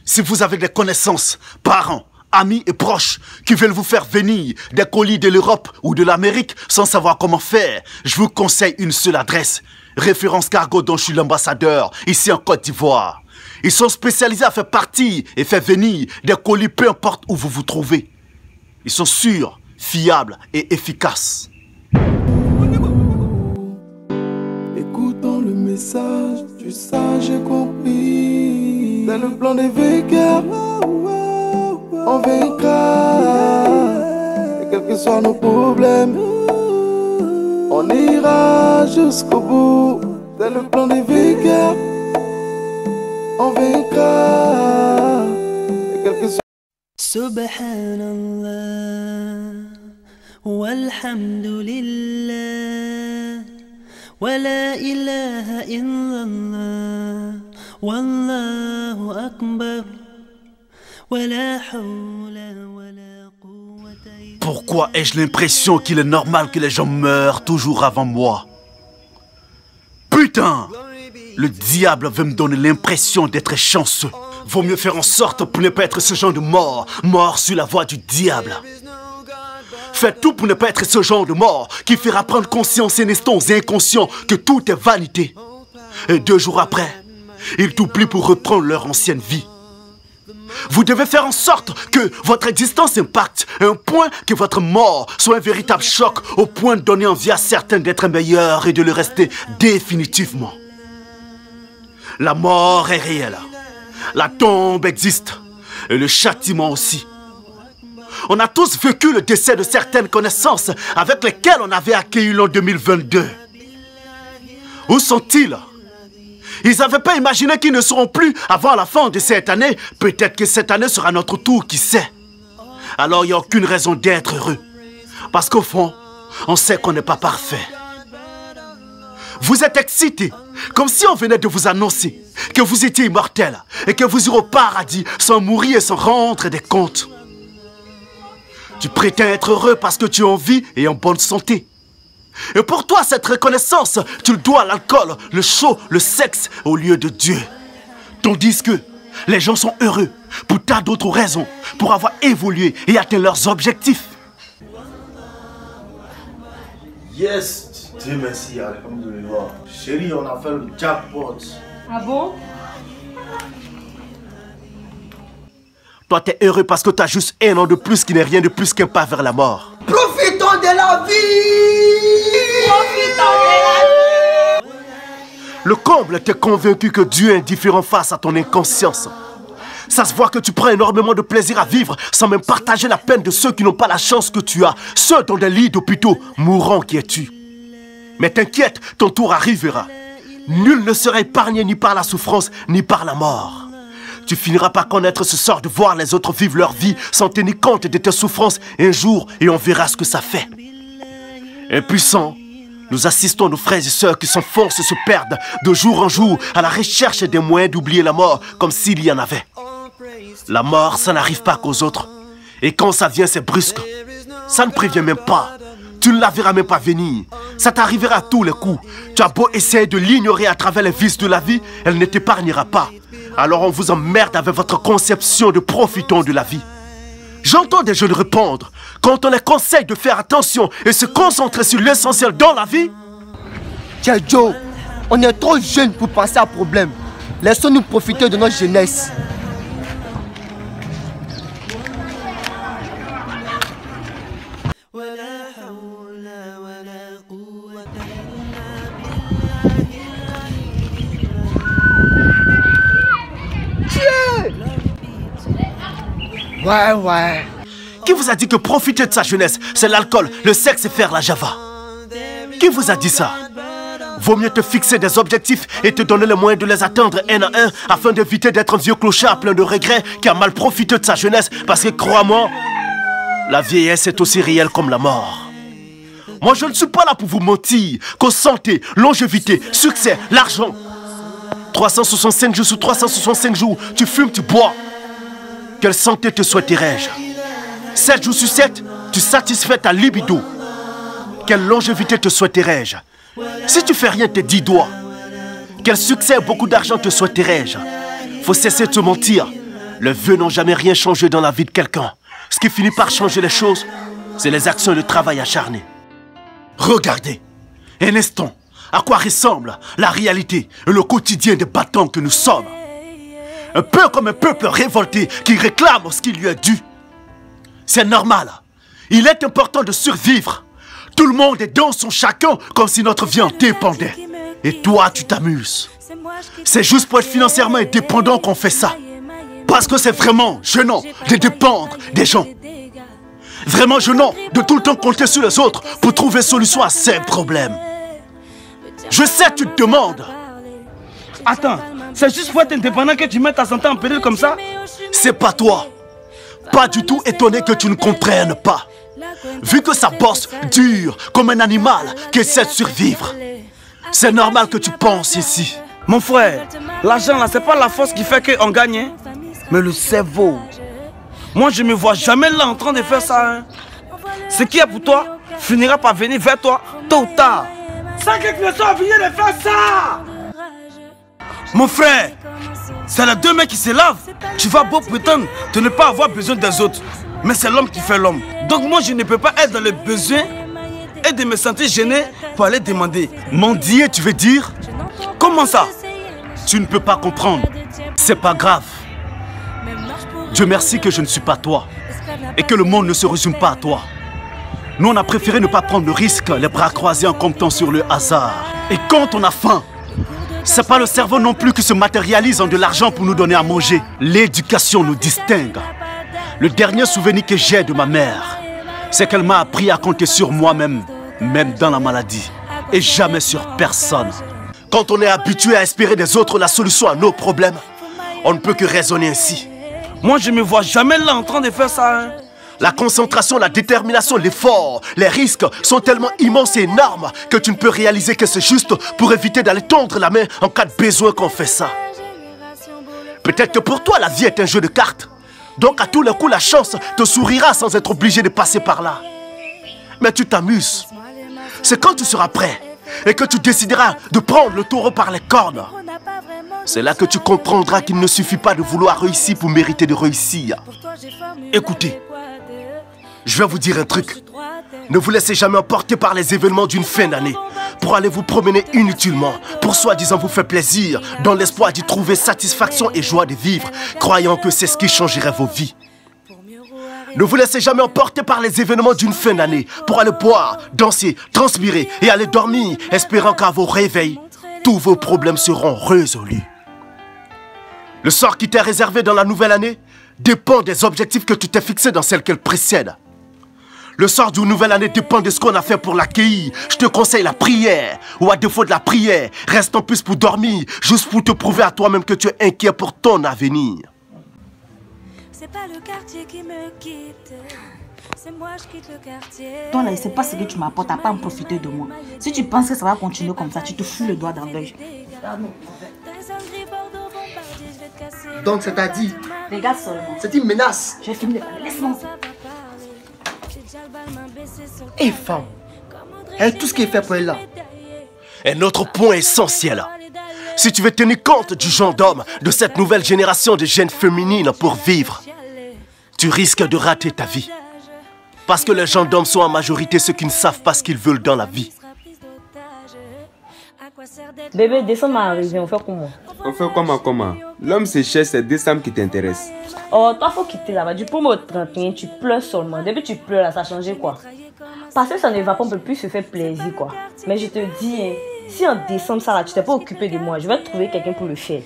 Si vous avez des connaissances, parents, amis et proches qui veulent vous faire venir des colis de l'Europe ou de l'Amérique sans savoir comment faire, je vous conseille une seule adresse. Référence Cargo dont je suis l'ambassadeur, ici en Côte d'Ivoire. Ils sont spécialisés à faire partir et faire venir des colis peu importe où vous vous trouvez. Ils sont sûrs, fiables et efficaces. Écoutons le message du sage et compris. C'est le plan des vainqueurs. On vaincra. Et quels que soient nos problèmes, on ira jusqu'au bout. C'est le plan des vainqueurs. On vaincra. Et quels que soient... Subhanallah, walhamdulillah, wa la ilaha illallah, wallahu akbar, wa la hawla wa la quwwata illa billah. Pourquoi ai-je l'impression qu'il est normal que les gens meurent toujours avant moi? Putain! Le diable veut me donner l'impression d'être chanceux. Vaut mieux faire en sorte pour ne pas être ce genre de mort, mort sur la voie du diable. Faites tout pour ne pas être ce genre de mort qui fera prendre conscience un instant aux inconscients que tout est vanité. Et 2 jours après, ils t'oublient pour reprendre leur ancienne vie. Vous devez faire en sorte que votre existence impacte à un point que votre mort soit un véritable choc au point de donner envie à certains d'être meilleurs et de le rester définitivement. La mort est réelle. La tombe existe. Et le châtiment aussi. On a tous vécu le décès de certaines connaissances avec lesquelles on avait accueilli l'an 2022. Où sont-ils? Ils n'avaient pas imaginé qu'ils ne seront plus avant la fin de cette année. Peut-être que cette année sera notre tour, qui sait. Alors il n'y a aucune raison d'être heureux. Parce qu'au fond, on sait qu'on n'est pas parfait. Vous êtes excités, comme si on venait de vous annoncer que vous étiez immortel et que vous irez au paradis sans mourir et sans rendre des comptes. Tu prétends être heureux parce que tu es en vie et en bonne santé. Et pour toi, cette reconnaissance, tu le dois à l'alcool, le show, le sexe au lieu de Dieu. Tandis que les gens sont heureux pour tas d'autres raisons, pour avoir évolué et atteint leurs objectifs. Yes, Dieu merci, alhamdoulilah. Chérie, on a fait le jackpot. Ah bon? Toi, t'es heureux parce que t'as juste 1 an de plus qui n'est rien de plus qu'un pas vers la mort. Profitons de la vie! Profitons de la vie! Le comble, t'es convaincu que Dieu est indifférent face à ton inconscience. Ça se voit que tu prends énormément de plaisir à vivre sans même partager la peine de ceux qui n'ont pas la chance que tu as, ceux dans des lits d'hôpitaux, mourants qui es-tu. Mais t'inquiète, ton tour arrivera. Nul ne sera épargné ni par la souffrance, ni par la mort. Tu finiras par connaître ce sort de voir les autres vivre leur vie sans tenir compte de tes souffrances un jour et on verra ce que ça fait. Impuissants, nous assistons nos frères et sœurs qui s'enfoncent et se perdent de jour en jour à la recherche des moyens d'oublier la mort comme s'il y en avait. La mort, ça n'arrive pas qu'aux autres. Et quand ça vient, c'est brusque. Ça ne prévient même pas. Tu ne la verras même pas venir. Ça t'arrivera à tous les coups. Tu as beau essayer de l'ignorer à travers les vices de la vie, elle ne t'épargnera pas. Alors on vous emmerde avec votre conception de profitons de la vie. J'entends des jeunes répondre, quand on les conseille de faire attention et se concentrer sur l'essentiel dans la vie. Tiens Joe, on est trop jeunes pour penser à problème. Laissons-nous profiter de notre jeunesse. Ouais. Qui vous a dit que profiter de sa jeunesse, c'est l'alcool, le sexe et faire la java? Qui vous a dit ça? Vaut mieux te fixer des objectifs et te donner les moyens de les atteindre un à un afin d'éviter d'être un vieux clochard plein de regrets qui a mal profité de sa jeunesse parce que, crois-moi, la vieillesse est aussi réelle comme la mort. Moi, je ne suis pas là pour vous mentir qu'aux santé, longévité, succès, l'argent, 365 jours sur 365 jours, tu fumes, tu bois. Quelle santé te souhaiterais-je? 7 jours sur 7, tu satisfais ta libido. Quelle longévité te souhaiterais-je? Si tu fais rien tes 10 doigts, quel succès et beaucoup d'argent te souhaiterais-je? Faut cesser de te mentir. Les vœux n'ont jamais rien changé dans la vie de quelqu'un. Ce qui finit par changer les choses, c'est les actions et le travail acharné. Regardez, un instant, à quoi ressemble la réalité et le quotidien des battants que nous sommes. Un peu comme un peuple révolté qui réclame ce qui lui est dû. C'est normal. Il est important de survivre. Tout le monde est dans son chacun comme si notre vie en dépendait. Et toi, tu t'amuses. C'est juste pour être financièrement indépendant qu'on fait ça. Parce que c'est vraiment gênant de dépendre des gens. Vraiment gênant de tout le temps compter sur les autres pour trouver solution à ces problèmes. Je sais que tu te demandes. Attends, c'est juste pour être indépendant que tu mets ta santé en péril comme ça? C'est pas toi. Pas du tout étonné que tu ne comprennes pas. Vu que ça bosse dur comme un animal qui essaie de survivre. C'est normal que tu penses ici. Mon frère, l'argent là, c'est pas la force qui fait qu'on gagne, hein, mais le cerveau. Moi, je me vois jamais là en train de faire ça. Hein. Ce qui est pour toi finira par venir vers toi tôt ou tard. Sans que tu ne sois obligé de faire ça. Mon frère, c'est les deux mecs qui se lavent. Tu vas beau prétendre de ne pas avoir besoin des autres, mais c'est l'homme qui fait l'homme. Donc moi, je ne peux pas être dans les besoins et de me sentir gêné pour aller demander. Mendier, tu veux dire? Comment ça? Tu ne peux pas comprendre. C'est pas grave. Dieu merci que je ne suis pas toi. Et que le monde ne se résume pas à toi. Nous, on a préféré ne pas prendre le risque, les bras croisés en comptant sur le hasard. Et quand on a faim, c'est pas le cerveau non plus qui se matérialise en de l'argent pour nous donner à manger. L'éducation nous distingue. Le dernier souvenir que j'ai de ma mère, c'est qu'elle m'a appris à compter sur moi-même, même dans la maladie, et jamais sur personne. Quand on est habitué à espérer des autres la solution à nos problèmes, on ne peut que raisonner ainsi. Moi, je me vois jamais là en train de faire ça. Hein. La concentration, la détermination, l'effort, les risques sont tellement immenses et énormes que tu ne peux réaliser que c'est juste pour éviter d'aller tendre la main en cas de besoin qu'on fait ça. Peut-être que pour toi, la vie est un jeu de cartes. Donc à tous les coups, la chance te sourira sans être obligé de passer par là. Mais tu t'amuses. C'est quand tu seras prêt et que tu décideras de prendre le taureau par les cornes. C'est là que tu comprendras qu'il ne suffit pas de vouloir réussir pour mériter de réussir. Écoutez, je vais vous dire un truc. Ne vous laissez jamais emporter par les événements d'une fin d'année pour aller vous promener inutilement, pour soi-disant vous faire plaisir, dans l'espoir d'y trouver satisfaction et joie de vivre, croyant que c'est ce qui changerait vos vies. Ne vous laissez jamais emporter par les événements d'une fin d'année pour aller boire, danser, transpirer et aller dormir, espérant qu'à vos réveils, tous vos problèmes seront résolus. Le sort qui t'est réservé dans la nouvelle année dépend des objectifs que tu t'es fixés dans celle qu'elle précède. Le sort d'une nouvelle année dépend de ce qu'on a fait pour l'accueillir. Je te conseille la prière, ou à défaut de la prière, reste en plus pour dormir, juste pour te prouver à toi-même que tu es inquiet pour ton avenir. C'est pas le quartier qui me quitte, c'est moi je quitte le quartier. Toi là, c'est pas ce que tu m'apportes, t'as pas à me profiter de moi. Si tu penses que ça va continuer comme ça, tu te fous le doigt dans l'œil. Donc c'est-à-dire, Regarde seulement. c'est une menace. J'ai fini de parler, laisse-moi. Et femme, elle, tout ce qui est fait pour elle là. Un autre point essentiel. Si tu veux tenir compte du genre d'homme de cette nouvelle génération de jeunes féminines pour vivre, tu risques de rater ta vie. Parce que les gens d'hommes sont en majorité ceux qui ne savent pas ce qu'ils veulent dans la vie. Bébé, décembre est arrivé, on fait comment? On fait comment? L'homme se cherche, c'est décembre qui t'intéresse. Oh, toi, faut quitter là-bas. Du 1er au 31, tu pleures seulement. Depuis que tu pleures là, ça a changé quoi? Parce que ça ne va pas, on peut plus se faire plaisir quoi. Mais je te dis, hein, si en décembre ça là, tu t'es pas occupé de moi, je vais trouver quelqu'un pour le faire.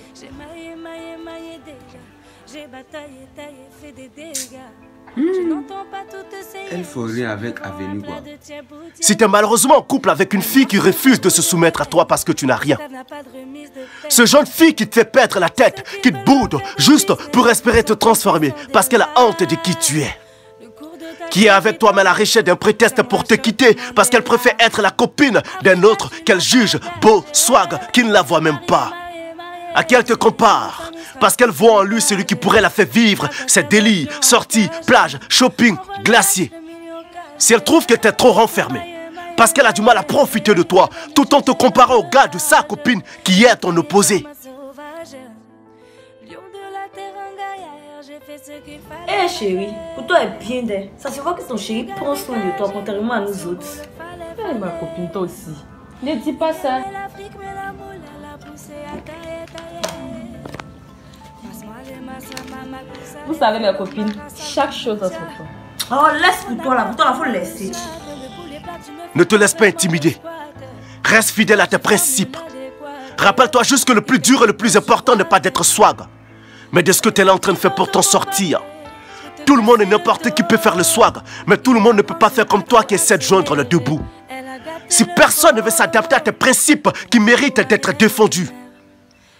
Elle faut rien avec Avenue quoi. Si tu es malheureusement en couple avec une fille qui refuse de se soumettre à toi parce que tu n'as rien. Ce genre de fille qui te fait perdre la tête, qui te boude juste pour espérer te transformer parce qu'elle a honte de qui tu es. Qui est avec toi mais à la recherche d'un prétexte pour te quitter parce qu'elle préfère être la copine d'un autre qu'elle juge beau, swag, qui ne la voit même pas. À qui elle te compare parce qu'elle voit en lui celui qui pourrait la faire vivre ses délits, sorties, plages, shopping, glaciers. Si elle trouve que tu es trop renfermé, parce qu'elle a du mal à profiter de toi, tout en te comparant au gars de sa copine qui est ton opposé. Eh chérie, pour toi est bien d'air. Ça se voit que ton chéri prend soin de toi contrairement à nous autres. Eh ma copine, toi aussi. Ne dis pas ça. Vous savez mes copines, chaque chose a son temps. Oh laisse pour toi là, faut laisser. Ne te laisse pas intimider. Reste fidèle à tes principes. Rappelle-toi juste que le plus dur et le plus important n'est pas d'être swag, mais de ce que tu es là en train de faire pour t'en sortir. Tout le monde et n'importe qui peut faire le swag, mais tout le monde ne peut pas faire comme toi qui essaie de joindre le deux bouts. Si personne ne veut s'adapter à tes principes qui méritent d'être défendus,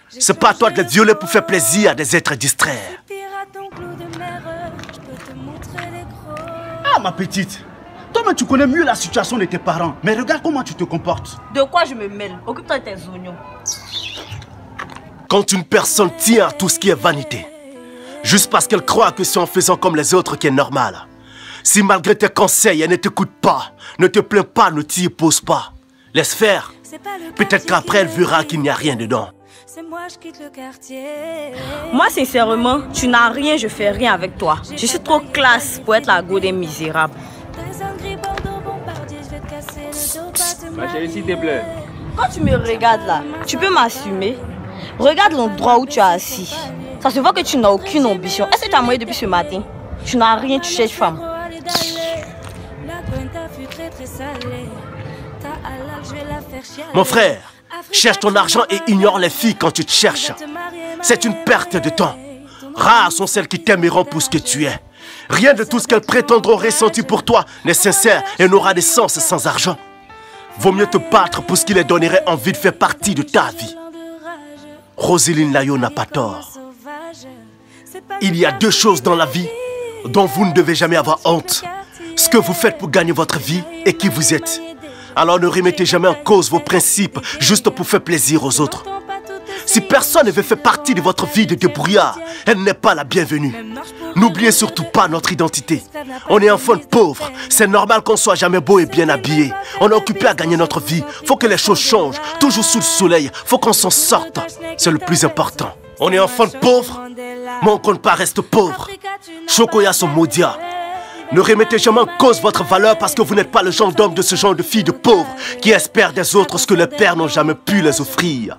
c'est pas à toi de les violer pour faire plaisir à des êtres distraits. Ah ma petite, toi-même tu connais mieux la situation de tes parents, mais regarde comment tu te comportes. De quoi je me mêle? Occupe-toi de tes oignons. Quand une personne tient à tout ce qui est vanité, juste parce qu'elle croit que c'est en faisant comme les autres qui est normal, si malgré tes conseils elle ne t'écoute pas, ne te plains pas, ne t'y oppose pas, laisse faire. Peut-être qu'après elle verra qu'il n'y a rien dedans. Moi sincèrement, tu n'as rien, je fais rien avec toi. Je suis trop classe pour être la go des misérables. Ma chérie, s'il te plaît. Quand tu me regardes là, tu peux m'assumer. Regarde l'endroit où tu es assis. Ça se voit que tu n'as aucune ambition. Est-ce que tu as moyen depuis ce matin? Tu n'as rien, tu cherches femme. Mon frère, cherche ton argent et ignore les filles quand tu te cherches. C'est une perte de temps. Rares sont celles qui t'aimeront pour ce que tu es. Rien de tout ce qu'elles prétendront ressentir pour toi n'est sincère et n'aura de sens sans argent. Vaut mieux te battre pour ce qui les donnerait envie de faire partie de ta vie. Roseline Layo n'a pas tort. Il y a deux choses dans la vie dont vous ne devez jamais avoir honte. Ce que vous faites pour gagner votre vie et qui vous êtes. Alors ne remettez jamais en cause vos principes juste pour faire plaisir aux autres. Si personne ne veut faire partie de votre vie de débrouillard, elle n'est pas la bienvenue. N'oubliez surtout pas notre identité. On est enfants pauvres. C'est normal qu'on soit jamais beau et bien habillé. On est occupé à gagner notre vie. Faut que les choses changent. Toujours sous le soleil. Faut qu'on s'en sorte. C'est le plus important. On est enfants pauvres, mais on ne compte pas reste pauvre. Chokoya son Modia. Ne remettez jamais en cause votre valeur parce que vous n'êtes pas le genre d'homme de ce genre de filles de pauvres qui espèrent des autres ce que leurs pères n'ont jamais pu les offrir.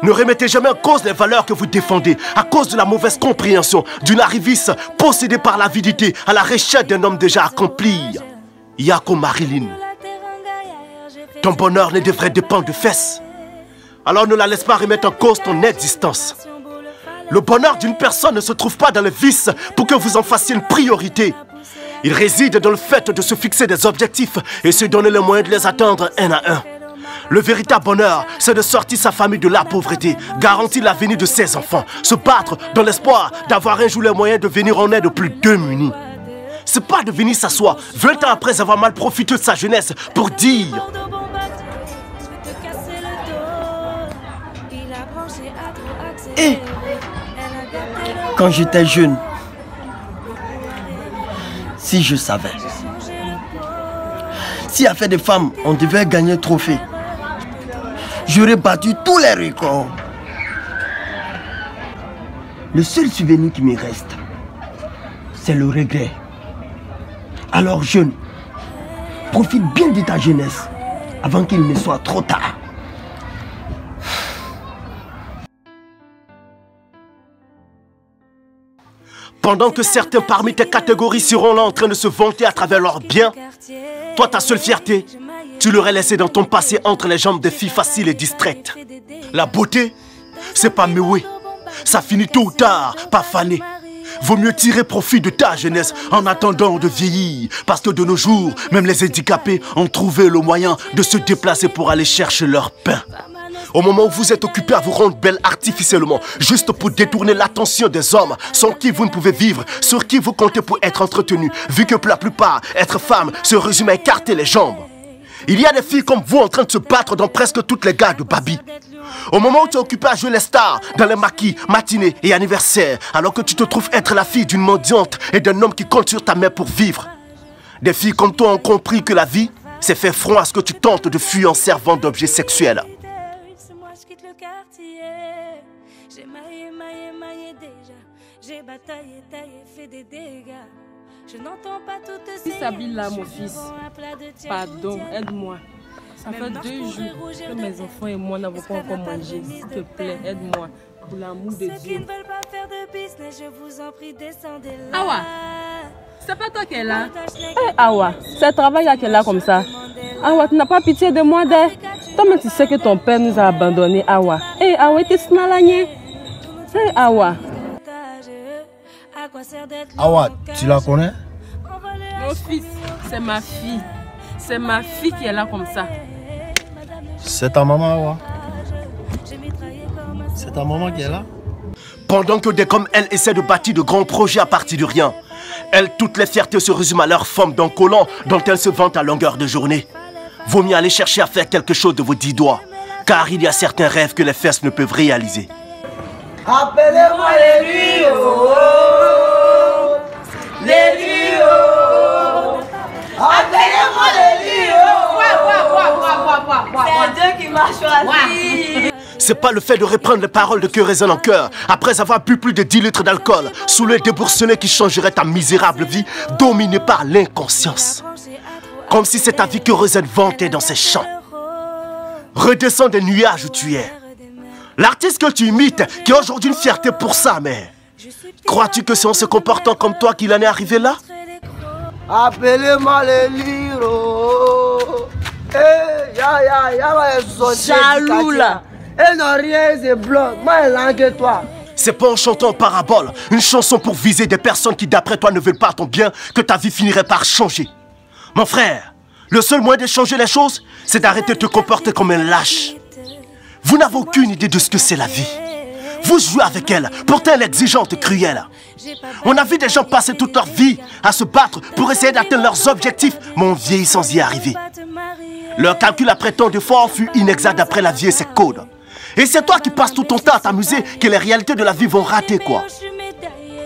Ne remettez jamais en cause les valeurs que vous défendez à cause de la mauvaise compréhension d'une arriviste possédée par l'avidité à la recherche d'un homme déjà accompli. Yako Marilyn, ton bonheur ne devrait dépendre de fesses. Alors ne la laisse pas remettre en cause ton existence. Le bonheur d'une personne ne se trouve pas dans le vice pour que vous en fassiez une priorité. Il réside dans le fait de se fixer des objectifs et se donner les moyens de les atteindre un à un. Le véritable bonheur, c'est de sortir sa famille de la pauvreté, garantir l'avenir de ses enfants, se battre dans l'espoir d'avoir un jour les moyens de venir en aide aux plus démunis. C'est pas de venir s'asseoir 20 ans après avoir mal profité de sa jeunesse pour dire... Hey, quand j'étais jeune, si je savais, si à faire des femmes, on devait gagner trophée, j'aurais battu tous les records. Le seul souvenir qui me reste, c'est le regret. Alors jeune, profite bien de ta jeunesse avant qu'il ne soit trop tard. Pendant que certains parmi tes catégories seront là en train de se vanter à travers leurs biens, toi ta seule fierté, tu l'aurais laissée dans ton passé entre les jambes des filles faciles et distraites. La beauté, c'est pas moué. Ça finit tôt ou tard par faner. Vaut mieux tirer profit de ta jeunesse en attendant de vieillir. Parce que de nos jours, même les handicapés ont trouvé le moyen de se déplacer pour aller chercher leur pain. Au moment où vous êtes occupé à vous rendre belle artificiellement, juste pour détourner l'attention des hommes sans qui vous ne pouvez vivre, sur qui vous comptez pour être entretenu, vu que pour la plupart, être femme se résume à écarter les jambes. Il y a des filles comme vous en train de se battre dans presque toutes les gares de Babi. Au moment où tu es occupé à jouer les stars dans les maquis, matinées et anniversaires, alors que tu te trouves être la fille d'une mendiante et d'un homme qui compte sur ta mère pour vivre. Des filles comme toi ont compris que la vie, c'est faire front à ce que tu tentes de fuir en servant d'objet sexuel. J'ai bataillé, taillé, fait des dégâts. Je n'entends pas toutes ces... Si s'habille là, mon fils. Pardon, aide-moi. Ça fait 2 jours que mes enfants et moi n'avons pas encore mangé. S'il te plaît, aide-moi. Pour l'amour de Dieu. Ceux qui ne veulent pas faire de business, je vous en prie, descendez là. Awa, c'est pas toi qui es là. Hey, Awa, c'est le travail qui est là comme ça. Awa, tu n'as pas pitié de moi, toi-même tu sais que ton père nous a abandonnés, Awa. Hey, Awa, tu es snalagné. Hey, Awa. Awa, tu la connais? Mon fils, c'est ma fille. C'est ma fille qui est là comme ça. C'est ta maman, Awa? C'est ta maman qui est là? Pendant que des comme elle essaient de bâtir de grands projets à partir de rien, elles, toutes les fiertés se résument à leur forme d'un collant dont elles se vantent à longueur de journée. Vaut mieux aller chercher à faire quelque chose de vos 10 doigts, car il y a certains rêves que les fesses ne peuvent réaliser. Appelez-moi les nuits, oh, oh, les nuits, oh, appelez-moi les nuits, oh. C'est Dieu qui m'a choisi. C'est pas le fait de reprendre les paroles de cœur résonnent en cœur, après avoir bu plus de 10 litres d'alcool, sous le débourselé qui changerait ta misérable vie, dominée par l'inconscience. Comme si c'est ta vie que Rosette vantait dans ses chants. Redescends des nuages où tu es. L'artiste que tu imites, qui a aujourd'hui une fierté pour ça, mais... Crois-tu que c'est en se comportant comme toi qu'il en est arrivé là? Appelez-moi les lyros. Eh, jaloux là. Et non, rien, c'est blanc. Moi, langue toi. C'est pas en chantant en parabole, une chanson pour viser des personnes qui d'après toi ne veulent pas ton bien, que ta vie finirait par changer. Mon frère, le seul moyen de changer les choses, c'est d'arrêter de te comporter comme un lâche. Vous n'avez aucune idée de ce que c'est la vie. Vous jouez avec elle, pourtant elle est exigeante et cruelle. On a vu des gens passer toute leur vie à se battre pour essayer d'atteindre leurs objectifs, mais on vieillit sans y arriver. Leur calcul après tant d'efforts fut inexact d'après la vie et ses codes. Et c'est toi qui passes tout ton temps à t'amuser que les réalités de la vie vont rater quoi.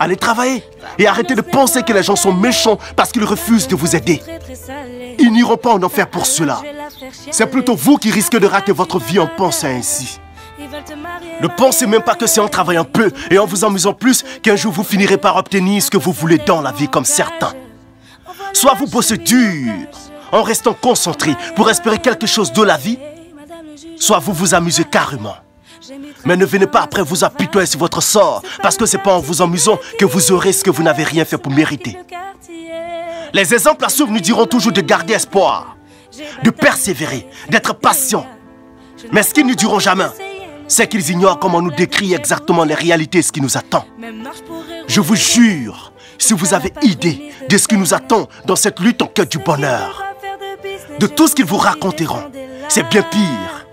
Allez travailler et arrêtez de penser que les gens sont méchants parce qu'ils refusent de vous aider. Ils n'iront pas en enfer pour cela. C'est plutôt vous qui risquez de rater votre vie en pensant ainsi. Ne pensez même pas que c'est en travaillant peu et en vous amusant plus qu'un jour vous finirez par obtenir ce que vous voulez dans la vie comme certains. Soit vous bossez dur en restant concentré pour espérer quelque chose de la vie, soit vous vous amusez carrément. Mais ne venez pas après vous apitoyer sur votre sort, parce que c'est pas en vous amusant que vous aurez ce que vous n'avez rien fait pour mériter. Les exemples à suivre nous diront toujours de garder espoir, de persévérer, d'être patient. Mais ce qu'ils ne diront jamais, c'est qu'ils ignorent comment nous décrire exactement les réalités et ce qui nous attend. Je vous jure, si vous avez idée de ce qui nous attend dans cette lutte en quête du bonheur, de tout ce qu'ils vous raconteront, c'est bien pire.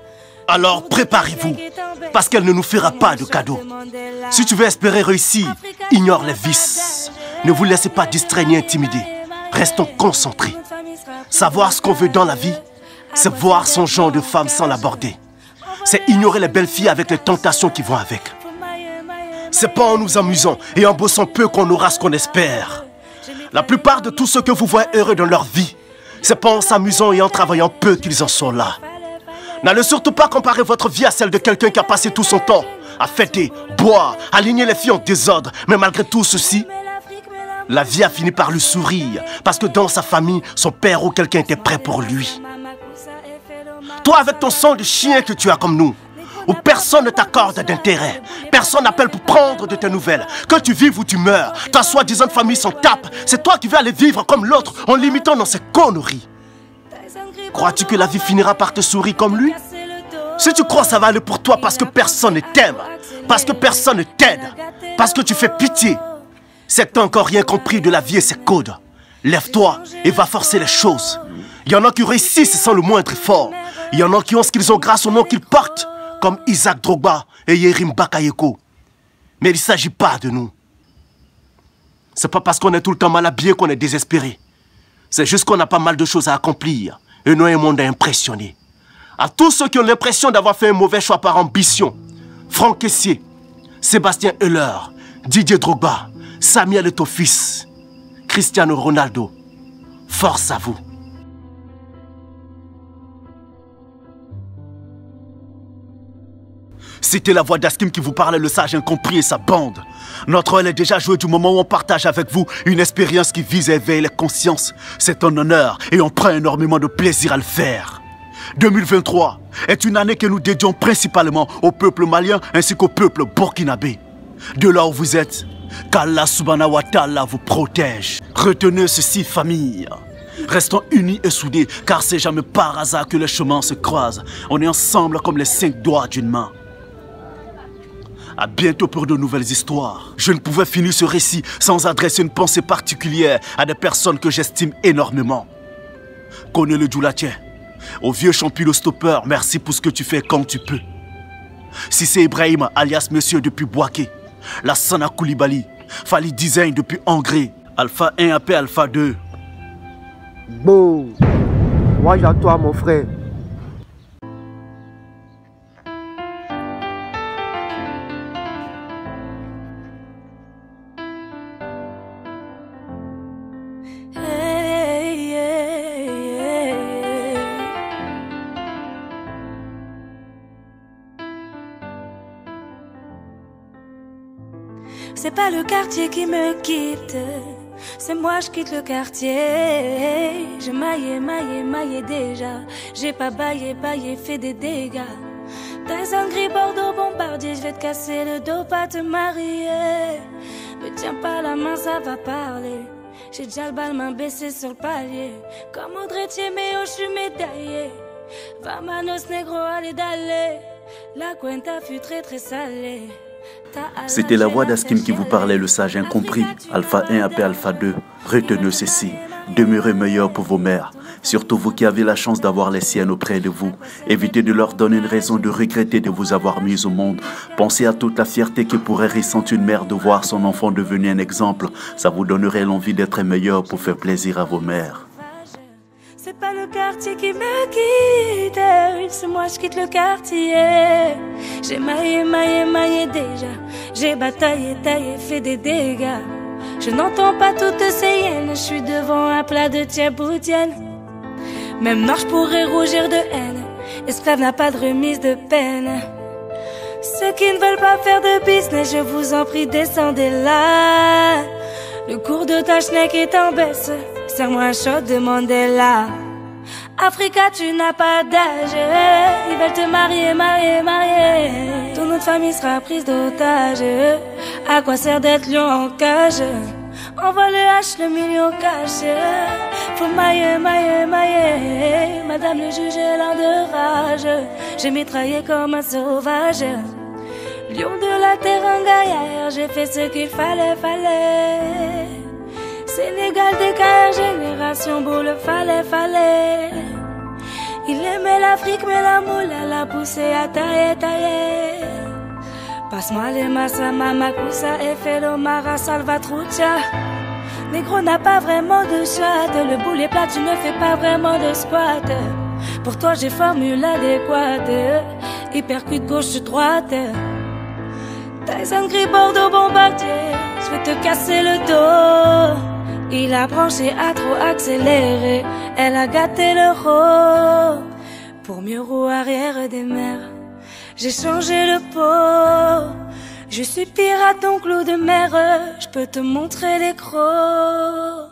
Alors préparez-vous, parce qu'elle ne nous fera pas de cadeau. Si tu veux espérer réussir, ignore les vices. Ne vous laissez pas distraire ni intimider. Restons concentrés. Savoir ce qu'on veut dans la vie, c'est voir son genre de femme sans l'aborder. C'est ignorer les belles filles avec les tentations qui vont avec. C'est pas en nous amusant et en bossant peu qu'on aura ce qu'on espère. La plupart de tous ceux que vous voyez heureux dans leur vie, c'est pas en s'amusant et en travaillant peu qu'ils en sont là. N'allez surtout pas comparer votre vie à celle de quelqu'un qui a passé tout son temps à fêter, boire, aligner les filles en désordre. Mais malgré tout ceci, la vie a fini par lui sourire parce que dans sa famille, son père ou quelqu'un était prêt pour lui. Toi, avec ton sang de chien que tu as comme nous, où personne ne t'accorde d'intérêt, personne n'appelle pour prendre de tes nouvelles, que tu vives ou tu meurs, ta soi-disant famille s'en tape, c'est toi qui veux aller vivre comme l'autre en l'imitant dans ses conneries. Crois-tu que la vie finira par te sourire comme lui? Si tu crois que ça va aller pour toi parce que personne ne t'aime, parce que personne ne t'aide, parce que tu fais pitié, c'est que tu n'as encore rien compris de la vie et ses codes. Lève-toi et va forcer les choses. Il y en a qui réussissent sans le moindre effort. Il y en a qui ont ce qu'ils ont grâce au nom qu'ils portent, comme Isaac Drogba et Yerim Bakayoko. Mais il ne s'agit pas de nous. C'est pas parce qu'on est tout le temps mal habillé qu'on est désespéré. C'est juste qu'on a pas mal de choses à accomplir et nous un monde à impressionner. À tous ceux qui ont l'impression d'avoir fait un mauvais choix par ambition, Franck Kessié, Sébastien Heller, Didier Drogba, Samuel Eto'o-Fils, Cristiano Ronaldo, force à vous. C'était la voix d'Askim qui vous parlait, le sage incompris et sa bande. Notre rôle est déjà joué du moment où on partage avec vous une expérience qui vise à éveiller les consciences. C'est un honneur et on prend énormément de plaisir à le faire. 2023 est une année que nous dédions principalement au peuple malien ainsi qu'au peuple burkinabé. De là où vous êtes, qu'Allah subhanahu wa ta'ala vous protège. Retenez ceci, famille. Restons unis et soudés, car c'est jamais par hasard que les chemins se croisent. On est ensemble comme les 5 doigts d'une main. À bientôt pour de nouvelles histoires. Je ne pouvais finir ce récit sans adresser une pensée particulière à des personnes que j'estime énormément. Connais le Djoulatia. Au vieux champilo stopper, merci pour ce que tu fais quand tu peux. Si c'est Ibrahim, alias Monsieur depuis Boaké, Lassana Koulibaly, Fali Design depuis Angré, Alpha 1 AP Alpha 2. Bon, moi à toi mon frère. C'est pas le quartier qui me quitte, c'est moi je quitte le quartier. Je maillé déjà. J'ai pas baillé, fait des dégâts. T'as un gris Bordeaux bombardier, je vais te casser le dos, pas te marier. Me tiens pas la main, ça va parler. J'ai déjà le bal, main baissée sur le palier. Comme Audrey Thiéméo, je suis médaillé. Vamanos negro, allez d'aller. La cuenta fut très très salée. C'était la voix d'Askim qui vous parlait, le sage incompris. Alpha 1 AP Alpha 2. Retenez ceci. Demeurez meilleurs pour vos mères. Surtout vous qui avez la chance d'avoir les siennes auprès de vous. Évitez de leur donner une raison de regretter de vous avoir mis au monde. Pensez à toute la fierté que pourrait ressentir une mère de voir son enfant devenir un exemple. Ça vous donnerait l'envie d'être meilleur pour faire plaisir à vos mères. C'est pas le quartier qui me quitte, c'est moi je quitte le quartier. J'ai maillé déjà. J'ai bataillé, taillé, fait des dégâts. Je n'entends pas toutes ces hyènes, je suis devant un plat de thieboudienne. Même non, je pourrais rougir de haine. Esclave n'a pas de remise de peine. Ceux qui ne veulent pas faire de business, je vous en prie, descendez là. Le cours de Tachnek est en baisse. Serre-moi un shot de Mandela. Africa, tu n'as pas d'âge. Ils veulent te marier. Ton autre famille sera prise d'otage. À quoi sert d'être lion en cage? Envoie le H, le million caché. Faut mailler. Madame le juge est l'un de rage. J'ai mitraillé comme un sauvage. Lion de la terre, un gaillard. J'ai fait ce qu'il fallait. Sénégal DKR, génération boule, fallait. Il aimait l'Afrique, mais la moule, elle a poussé à tailler. Passe-moi les massas, Mamakusa, Efelo, Mara, Salvatrucha. Négro n'a pas vraiment de shot, le boulet plat, tu ne fais pas vraiment de squat. Pour toi, j'ai formule adéquate, hypercute gauche-droite. T'as un gris Bordeaux bombardier, je vais te casser le dos. Il a branché à trop accéléré, elle a gâté l'euro. Pour mieux roue arrière des mers, j'ai changé le pot. Je suis pirate donc l'eau de mer, je peux te montrer les crocs.